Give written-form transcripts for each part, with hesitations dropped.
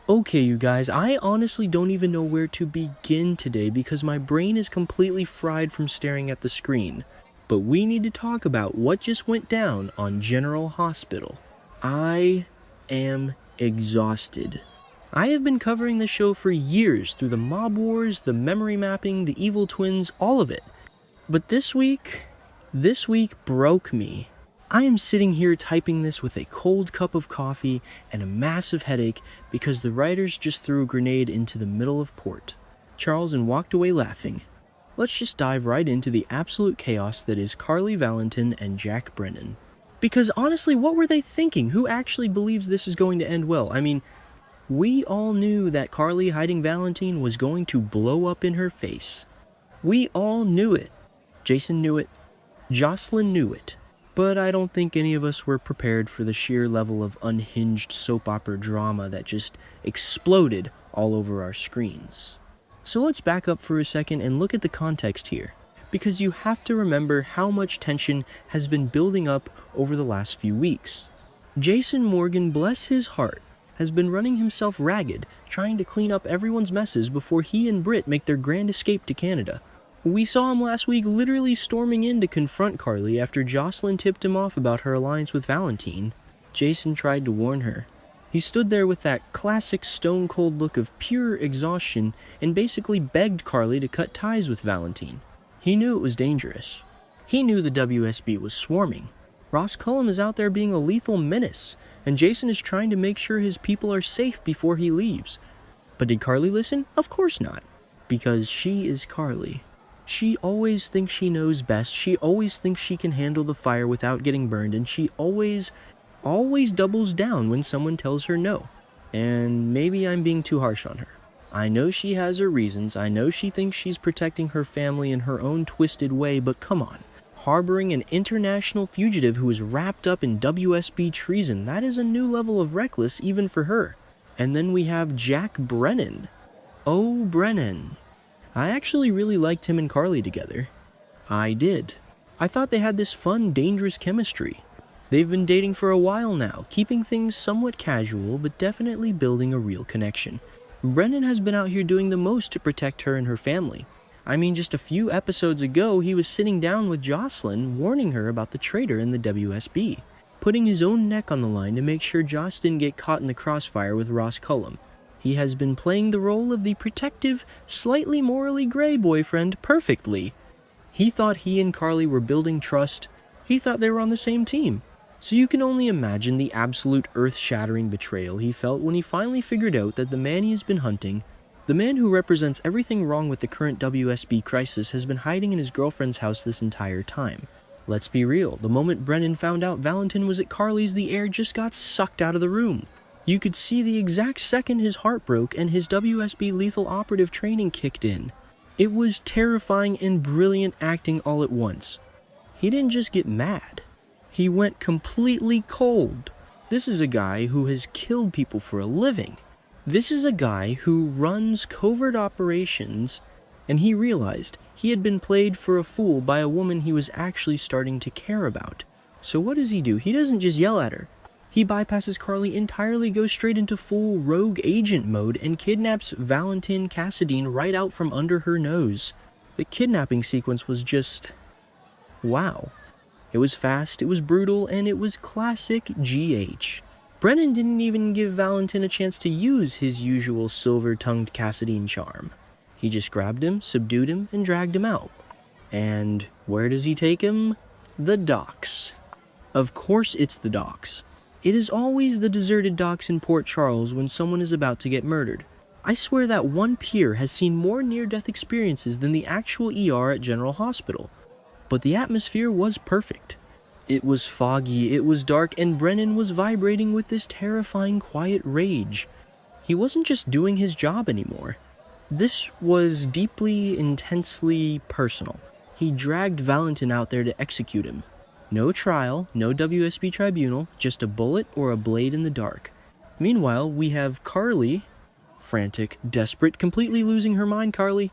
Okay, you guys, I honestly don't even know where to begin today because my brain is completely fried from staring at the screen. But we need to talk about what just went down on General Hospital. I am exhausted. I have been covering the show for years through the mob wars, the memory mapping, the evil twins, all of it. But this week broke me. I am sitting here typing this with a cold cup of coffee and a massive headache because the writers just threw a grenade into the middle of port. Charles and walked away laughing. Let's just dive right into the absolute chaos that is Carly Valentin and Jack Brennan. Because honestly, what were they thinking? Who actually believes this is going to end well? I mean, we all knew that Carly hiding Valentin was going to blow up in her face. We all knew it. Jason knew it. Jocelyn knew it. But I don't think any of us were prepared for the sheer level of unhinged soap opera drama that just exploded all over our screens. So let's back up for a second and look at the context here, because you have to remember how much tension has been building up over the last few weeks. Jason Morgan, bless his heart, has been running himself ragged, trying to clean up everyone's messes before he and Britt make their grand escape to Canada. We saw him last week literally storming in to confront Carly after Jocelyn tipped him off about her alliance with Valentin. Jason tried to warn her. He stood there with that classic stone-cold look of pure exhaustion and basically begged Carly to cut ties with Valentin. He knew it was dangerous. He knew the WSB was swarming. Ross Cullum is out there being a lethal menace, and Jason is trying to make sure his people are safe before he leaves. But did Carly listen? Of course not, because she is Carly. She always thinks she knows best, she always thinks she can handle the fire without getting burned, and she always doubles down when someone tells her no. And maybe I'm being too harsh on her. I know she has her reasons, I know she thinks she's protecting her family in her own twisted way, but come on. Harboring an international fugitive who is wrapped up in WSB treason, that is a new level of reckless even for her. And then we have Jack Brennan. Oh, Brennan. I actually really liked him and Carly together. I did. I thought they had this fun, dangerous chemistry. They've been dating for a while now, keeping things somewhat casual, but definitely building a real connection. Brennan has been out here doing the most to protect her and her family. I mean, just a few episodes ago, he was sitting down with Jocelyn, warning her about the traitor in the WSB, putting his own neck on the line to make sure Joss didn't get caught in the crossfire with Ross Cullum. He has been playing the role of the protective, slightly morally gray boyfriend perfectly. He thought he and Carly were building trust. He thought they were on the same team. So you can only imagine the absolute earth-shattering betrayal he felt when he finally figured out that the man he has been hunting, the man who represents everything wrong with the current WSB crisis, has been hiding in his girlfriend's house this entire time. Let's be real, the moment Brennan found out Valentin was at Carly's, the air just got sucked out of the room. You could see the exact second his heart broke and his WSB lethal operative training kicked in. It was terrifying and brilliant acting all at once. He didn't just get mad. He went completely cold. This is a guy who has killed people for a living. This is a guy who runs covert operations, and he realized he had been played for a fool by a woman he was actually starting to care about. So what does he do? He doesn't just yell at her. He bypasses Carly entirely, goes straight into full rogue agent mode, and kidnaps Valentin Cassadine right out from under her nose. The kidnapping sequence was just... wow. It was fast, it was brutal, and it was classic GH. Brennan didn't even give Valentin a chance to use his usual silver-tongued Cassadine charm. He just grabbed him, subdued him, and dragged him out. And where does he take him? The docks. Of course it's the docks. It is always the deserted docks in Port Charles when someone is about to get murdered. I swear that one pier has seen more near-death experiences than the actual ER at General Hospital. But the atmosphere was perfect. It was foggy, it was dark, and Brennan was vibrating with this terrifying quiet rage. He wasn't just doing his job anymore. This was deeply, intensely personal. He dragged Valentin out there to execute him. No trial, no WSB tribunal, just a bullet or a blade in the dark. Meanwhile, we have Carly, frantic, desperate, completely losing her mind. Carly.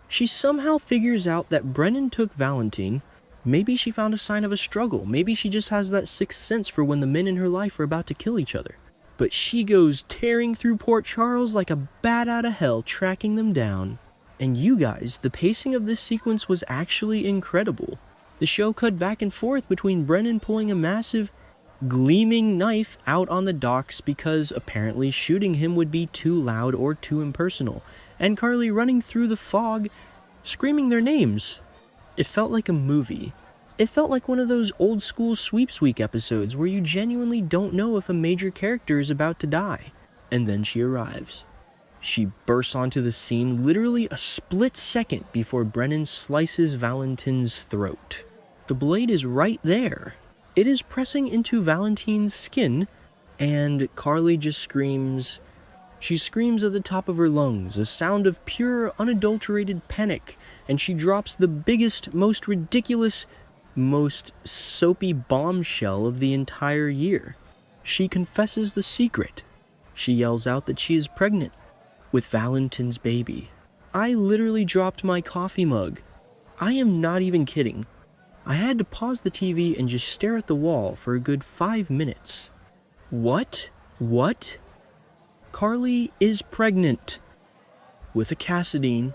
She somehow figures out that Brennan took Valentin. Maybe she found a sign of a struggle. Maybe she just has that sixth sense for when the men in her life are about to kill each other. but she goes tearing through Port Charles like a bat out of hell, tracking them down. And you guys, the pacing of this sequence was actually incredible. The show cut back and forth between Brennan pulling a massive, gleaming knife out on the docks because apparently shooting him would be too loud or too impersonal, and Carly running through the fog, screaming their names. It felt like a movie. It felt like one of those old school Sweeps Week episodes where you genuinely don't know if a major character is about to die. And then she arrives. She bursts onto the scene literally a split second before Brennan slices Valentin's throat. The blade is right there. It is pressing into Valentin's skin, and Carly just screams. She screams at the top of her lungs, a sound of pure, unadulterated panic, and she drops the biggest, most ridiculous, most soapy bombshell of the entire year. She confesses the secret. She yells out that she is pregnant with Valentin's baby. I literally dropped my coffee mug. I am not even kidding. I had to pause the TV and just stare at the wall for a good 5 minutes. What? What? Carly is pregnant with a Cassadine.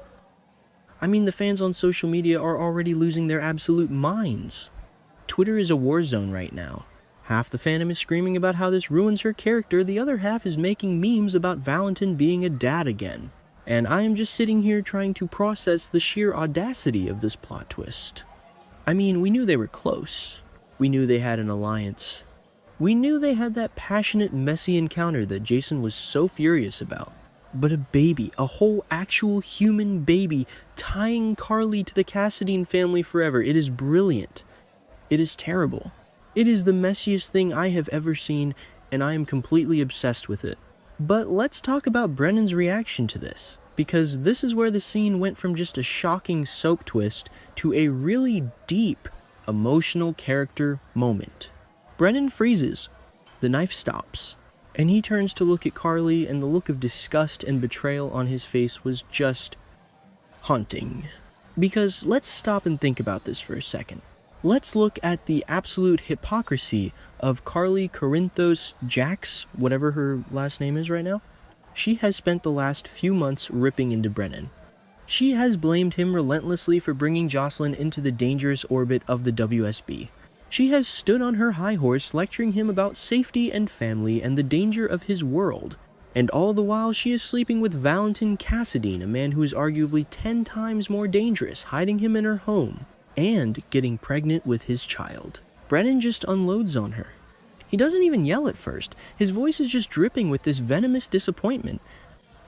I mean, the fans on social media are already losing their absolute minds. Twitter is a war zone right now. Half the fandom is screaming about how this ruins her character, the other half is making memes about Valentin being a dad again. And I am just sitting here trying to process the sheer audacity of this plot twist. I mean, we knew they were close. We knew they had an alliance. We knew they had that passionate, messy encounter that Jason was so furious about. But a baby, a whole actual human baby, tying Carly to the Cassadine family forever, it is brilliant. It is terrible. It is the messiest thing I have ever seen, and I am completely obsessed with it. But let's talk about Brennan's reaction to this, because this is where the scene went from just a shocking soap twist to a really deep, emotional character moment. Brennan freezes. The knife stops. And he turns to look at Carly, and the look of disgust and betrayal on his face was just haunting. Because let's stop and think about this for a second. Let's look at the absolute hypocrisy of Carly Corinthos Jax, whatever her last name is right now. She has spent the last few months ripping into Brennan. She has blamed him relentlessly for bringing Jocelyn into the dangerous orbit of the WSB. She has stood on her high horse lecturing him about safety and family and the danger of his world. And all the while she is sleeping with Valentin Cassadine, a man who is arguably 10 times more dangerous, hiding him in her home, and getting pregnant with his child. Brennan just unloads on her. He doesn't even yell at first. His voice is just dripping with this venomous disappointment.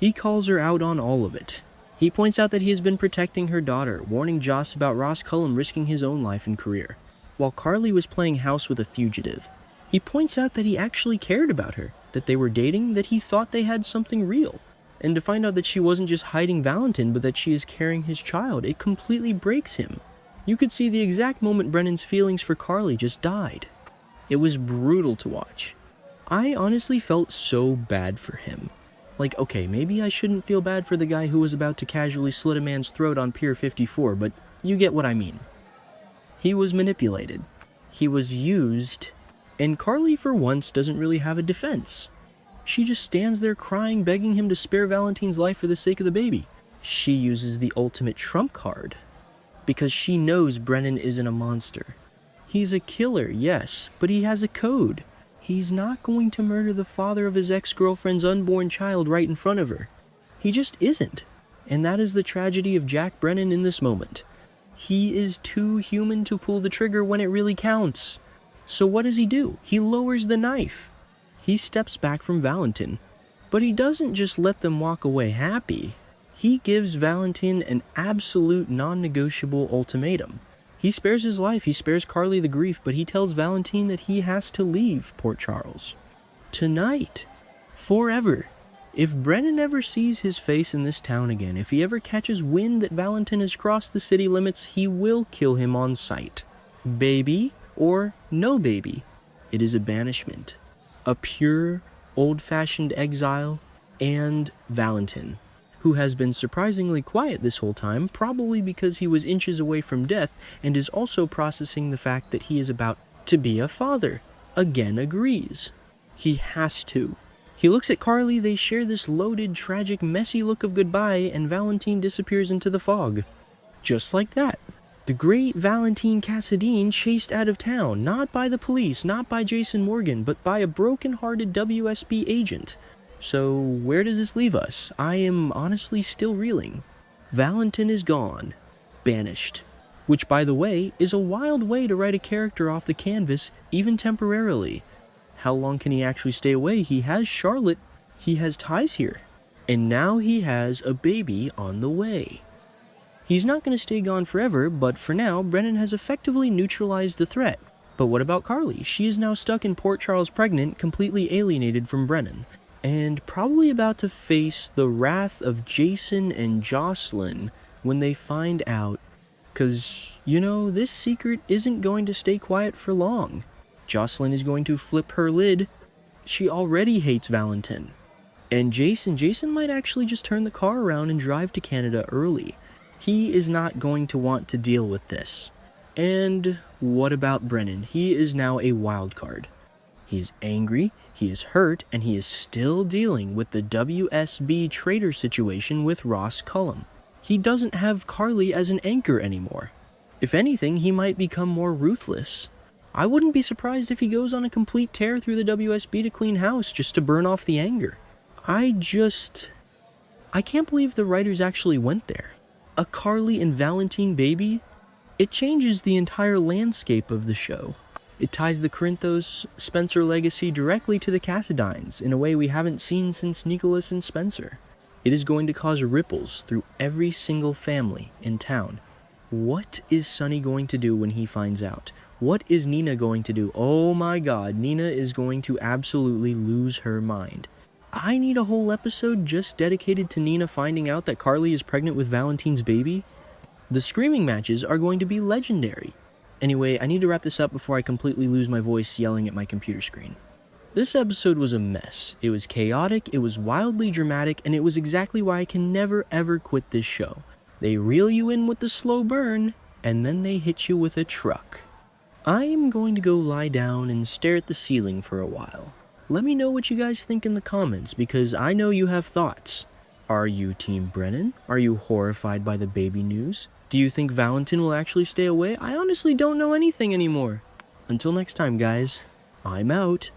He calls her out on all of it. He points out that he has been protecting her daughter, warning Joss about Ross Cullum risking his own life and career, while Carly was playing house with a fugitive. He points out that he actually cared about her, that they were dating, that he thought they had something real. And to find out that she wasn't just hiding Valentin, but that she is carrying his child, it completely breaks him. You could see the exact moment Brennan's feelings for Carly just died. It was brutal to watch. I honestly felt so bad for him. Like, okay, maybe I shouldn't feel bad for the guy who was about to casually slit a man's throat on Pier 54, but you get what I mean. He was manipulated. He was used. And Carly, for once, doesn't really have a defense. She just stands there crying, begging him to spare Valentin's life for the sake of the baby. She uses the ultimate trump card, because she knows Brennan isn't a monster. He's a killer, yes, but he has a code. He's not going to murder the father of his ex-girlfriend's unborn child right in front of her. He just isn't. And that is the tragedy of Jack Brennan in this moment. He is too human to pull the trigger when it really counts. So what does he do? He lowers the knife. He steps back from Valentin. But he doesn't just let them walk away happy. He gives Valentin an absolute non-negotiable ultimatum. He spares his life, he spares Carly the grief, but he tells Valentin that he has to leave Port Charles. Tonight. Forever. If Brennan ever sees his face in this town again, if he ever catches wind that Valentin has crossed the city limits, he will kill him on sight. Baby or no baby, it is a banishment. A pure, old-fashioned exile, and Valentin, who has been surprisingly quiet this whole time, probably because he was inches away from death and is also processing the fact that he is about to be a father, again agrees. He has to. He looks at Carly, they share this loaded, tragic, messy look of goodbye, and Valentin disappears into the fog. Just like that. The great Valentin Cassadine chased out of town, not by the police, not by Jason Morgan, but by a broken-hearted WSB agent. So where does this leave us? I am honestly still reeling. Valentin is gone. Banished. Which, by the way, is a wild way to write a character off the canvas, even temporarily. How long can he actually stay away? He has Charlotte. He has ties here. And now he has a baby on the way. He's not going to stay gone forever, but for now, Brennan has effectively neutralized the threat. But what about Carly? She is now stuck in Port Charles pregnant, completely alienated from Brennan, and probably about to face the wrath of Jason and Jocelyn when they find out. Because, you know, this secret isn't going to stay quiet for long. Jocelyn is going to flip her lid. She already hates Valentin. And Jason might actually just turn the car around and drive to Canada early. He is not going to want to deal with this. And what about Brennan? He is now a wild card. He is angry, he is hurt, and he is still dealing with the WSB traitor situation with Ross Cullum. He doesn't have Carly as an anchor anymore. If anything, he might become more ruthless. I wouldn't be surprised if he goes on a complete tear through the WSB to clean house just to burn off the anger. I can't believe the writers actually went there. A Carly and Valentin baby? It changes the entire landscape of the show. It ties the Corinthos-Spencer legacy directly to the Cassadines in a way we haven't seen since Nicholas and Spencer. It is going to cause ripples through every single family in town. What is Sonny going to do when he finds out? What is Nina going to do? Oh my god, Nina is going to absolutely lose her mind. I need a whole episode just dedicated to Nina finding out that Carly is pregnant with Valentin's baby. The screaming matches are going to be legendary. Anyway, I need to wrap this up before I completely lose my voice yelling at my computer screen. This episode was a mess. It was chaotic, it was wildly dramatic, and it was exactly why I can never ever quit this show. They reel you in with the slow burn, and then they hit you with a truck. I am going to go lie down and stare at the ceiling for a while. Let me know what you guys think in the comments, because I know you have thoughts. Are you Team Brennan? Are you horrified by the baby news? Do you think Valentin will actually stay away? I honestly don't know anything anymore. Until next time, guys, I'm out.